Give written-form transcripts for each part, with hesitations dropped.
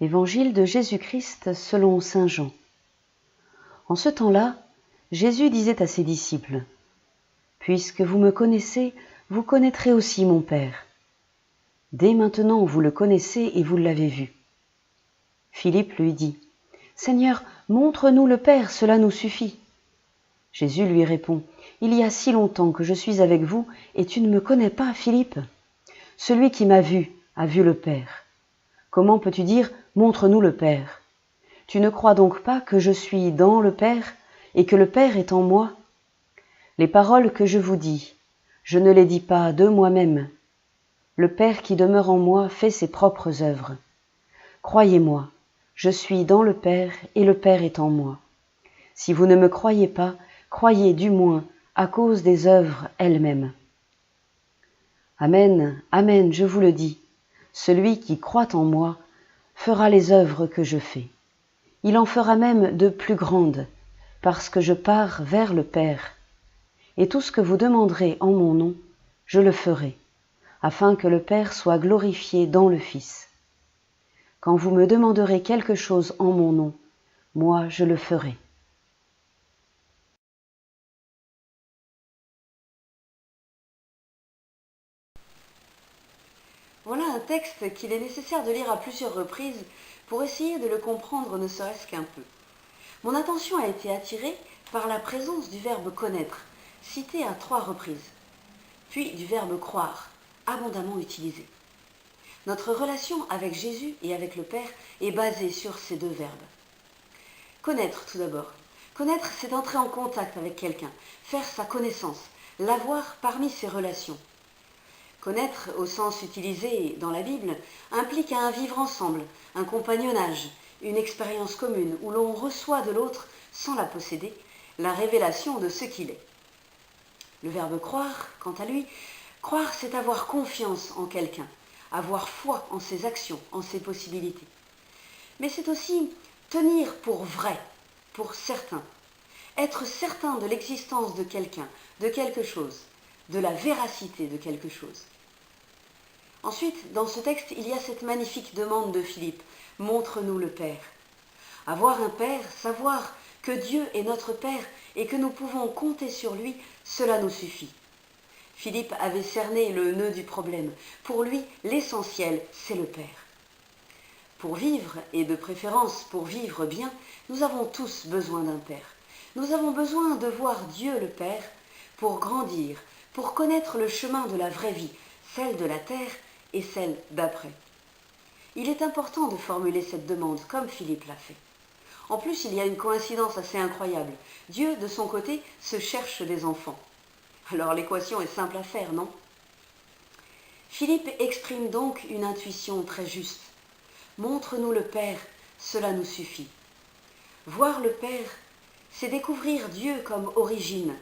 Évangile de Jésus-Christ selon saint Jean. En ce temps-là, Jésus disait à ses disciples : « Puisque vous me connaissez, vous connaîtrez aussi mon Père. Dès maintenant vous le connaissez et vous l'avez vu. » Philippe lui dit : « Seigneur, montre-nous le Père, cela nous suffit. » Jésus lui répond : « Il y a si longtemps que je suis avec vous, et tu ne me connais pas, Philippe ? Celui qui m'a vu a vu le Père. Comment peux-tu dire : montre-nous le Père ? Tu ne crois donc pas que je suis dans le Père, et que le Père est en moi ? Les paroles que je vous dis, je ne les dis pas de moi-même. Le Père qui demeure en moi fait ses propres œuvres. Croyez-moi, je suis dans le Père, et le Père est en moi. Si vous ne me croyez pas, croyez du moins à cause des œuvres elles-mêmes. Amen, amen, je vous le dis, celui qui croit en moi fera les œuvres que je fais. Il en fera même de plus grandes, parce que je pars vers le Père. Et tout ce que vous demanderez en mon nom, je le ferai, afin que le Père soit glorifié dans le Fils. Quand vous me demanderez quelque chose en mon nom, moi je le ferai. Voilà un texte qu'il est nécessaire de lire à plusieurs reprises pour essayer de le comprendre ne serait-ce qu'un peu. Mon attention a été attirée par la présence du verbe connaître, cité à 3 reprises, puis du verbe croire, abondamment utilisé. Notre relation avec Jésus et avec le Père est basée sur ces 2 verbes. Connaître tout d'abord. Connaître, c'est entrer en contact avec quelqu'un, faire sa connaissance, l'avoir parmi ses relations. Connaître, au sens utilisé dans la Bible, implique un vivre ensemble, un compagnonnage, une expérience commune où l'on reçoit de l'autre, sans la posséder, la révélation de ce qu'il est. Le verbe croire, quant à lui, croire, c'est avoir confiance en quelqu'un, avoir foi en ses actions, en ses possibilités. Mais c'est aussi tenir pour vrai, pour certain, être certain de l'existence de quelqu'un, de quelque chose, de la véracité de quelque chose. Ensuite, dans ce texte, il y a cette magnifique demande de Philippe : montre-nous le Père. Avoir un Père, savoir que Dieu est notre Père et que nous pouvons compter sur lui, cela nous suffit. Philippe avait cerné le nœud du problème. Pour lui, l'essentiel, c'est le Père. Pour vivre, et de préférence pour vivre bien, nous avons tous besoin d'un Père. Nous avons besoin de voir Dieu le Père pour grandir, pour connaître le chemin de la vraie vie, celle de la terre et celle d'après. Il est important de formuler cette demande comme Philippe l'a fait. En plus, il y a une coïncidence assez incroyable. Dieu, de son côté, se cherche des enfants. Alors l'équation est simple à faire, non ? Philippe exprime donc une intuition très juste. Montre-nous le Père, cela nous suffit. Voir le Père, c'est découvrir Dieu comme origine,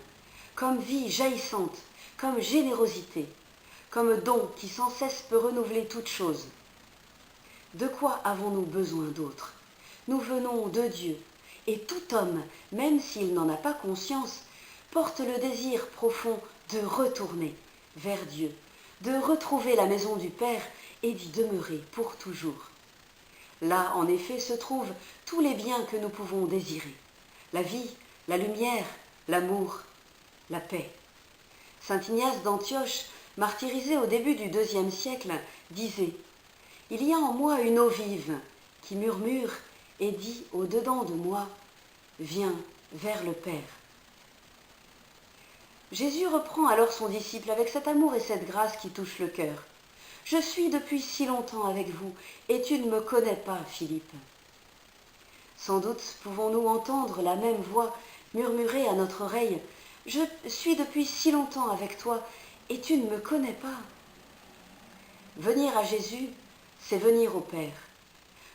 comme vie jaillissante, comme générosité, comme don qui sans cesse peut renouveler toute chose. De quoi avons-nous besoin d'autre ? Nous venons de Dieu, et tout homme, même s'il n'en a pas conscience, porte le désir profond de retourner vers Dieu, de retrouver la maison du Père et d'y demeurer pour toujours. Là, en effet, se trouvent tous les biens que nous pouvons désirer. La vie, la lumière, l'amour, la paix. Saint Ignace d'Antioche, martyrisé au début du IIe siècle, disait : « Il y a en moi une eau vive qui murmure et dit au-dedans de moi : viens vers le Père. » Jésus reprend alors son disciple avec cet amour et cette grâce qui touchent le cœur. « Je suis depuis si longtemps avec vous, et tu ne me connais pas, Philippe. » Sans doute pouvons-nous entendre la même voix murmurer à notre oreille : « Je suis depuis si longtemps avec toi, et tu ne me connais pas. » Venir à Jésus, c'est venir au Père.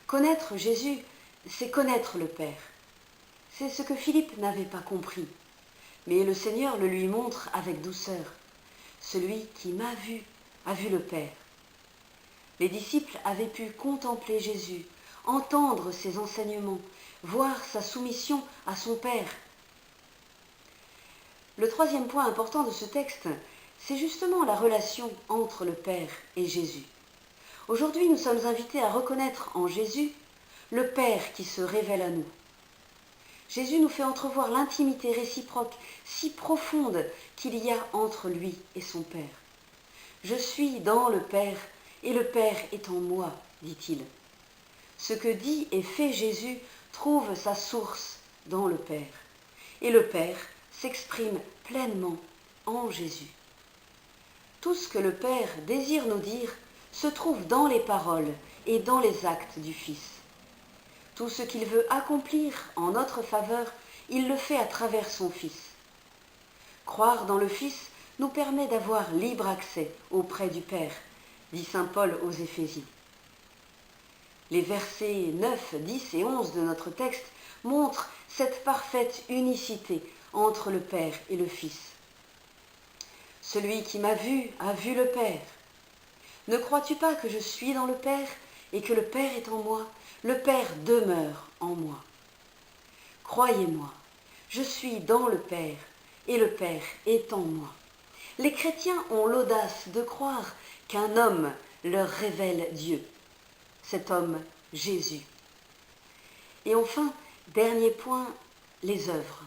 Connaître Jésus, c'est connaître le Père. C'est ce que Philippe n'avait pas compris. Mais le Seigneur le lui montre avec douceur. Celui qui m'a vu a vu le Père. Les disciples avaient pu contempler Jésus, entendre ses enseignements, voir sa soumission à son Père. Le 3e point important de ce texte, c'est justement la relation entre le Père et Jésus. Aujourd'hui, nous sommes invités à reconnaître en Jésus le Père qui se révèle à nous. Jésus nous fait entrevoir l'intimité réciproque si profonde qu'il y a entre lui et son Père. Je suis dans le Père et le Père est en moi, dit-il. Ce que dit et fait Jésus trouve sa source dans le Père. Et le Père s'exprime pleinement en Jésus. Tout ce que le Père désire nous dire se trouve dans les paroles et dans les actes du Fils. Tout ce qu'il veut accomplir en notre faveur, il le fait à travers son Fils. Croire dans le Fils nous permet d'avoir libre accès auprès du Père, dit saint Paul aux Éphésiens. Les versets 9, 10 et 11 de notre texte montrent cette parfaite unicité entre le Père et le Fils. Celui qui m'a vu a vu le Père. Ne crois-tu pas que je suis dans le Père et que le Père est en moi? Le Père demeure en moi. Croyez-moi, je suis dans le Père et le Père est en moi. Les chrétiens ont l'audace de croire qu'un homme leur révèle Dieu. Cet homme, Jésus. Et enfin, dernier point, les œuvres.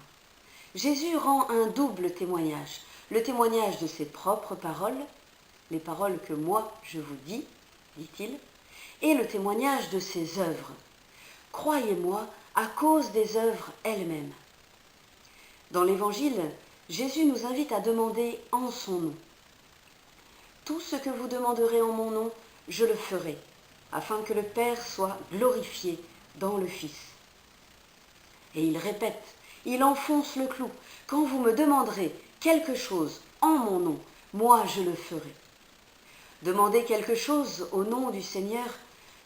Jésus rend un double témoignage. Le témoignage de ses propres paroles, les paroles que moi je vous dis, dit-il, et le témoignage de ses œuvres. Croyez-moi à cause des œuvres elles-mêmes. Dans l'Évangile, Jésus nous invite à demander en son nom. Tout ce que vous demanderez en mon nom, je le ferai, afin que le Père soit glorifié dans le Fils. Et il répète, il enfonce le clou. Quand vous me demanderez quelque chose en mon nom, moi je le ferai. Demander quelque chose au nom du Seigneur,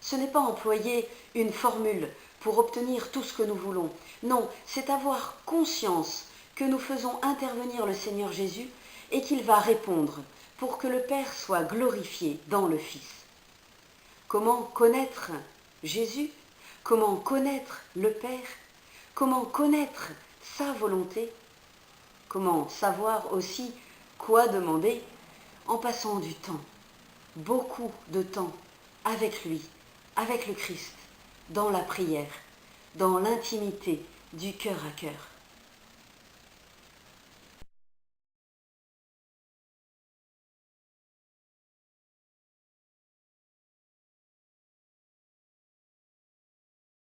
ce n'est pas employer une formule pour obtenir tout ce que nous voulons. Non, c'est avoir conscience que nous faisons intervenir le Seigneur Jésus et qu'il va répondre pour que le Père soit glorifié dans le Fils. Comment connaître Jésus? Comment connaître le Père? Comment connaître sa volonté? Comment savoir aussi quoi demander? En passant du temps, beaucoup de temps avec lui, avec le Christ, dans la prière, dans l'intimité du cœur à cœur.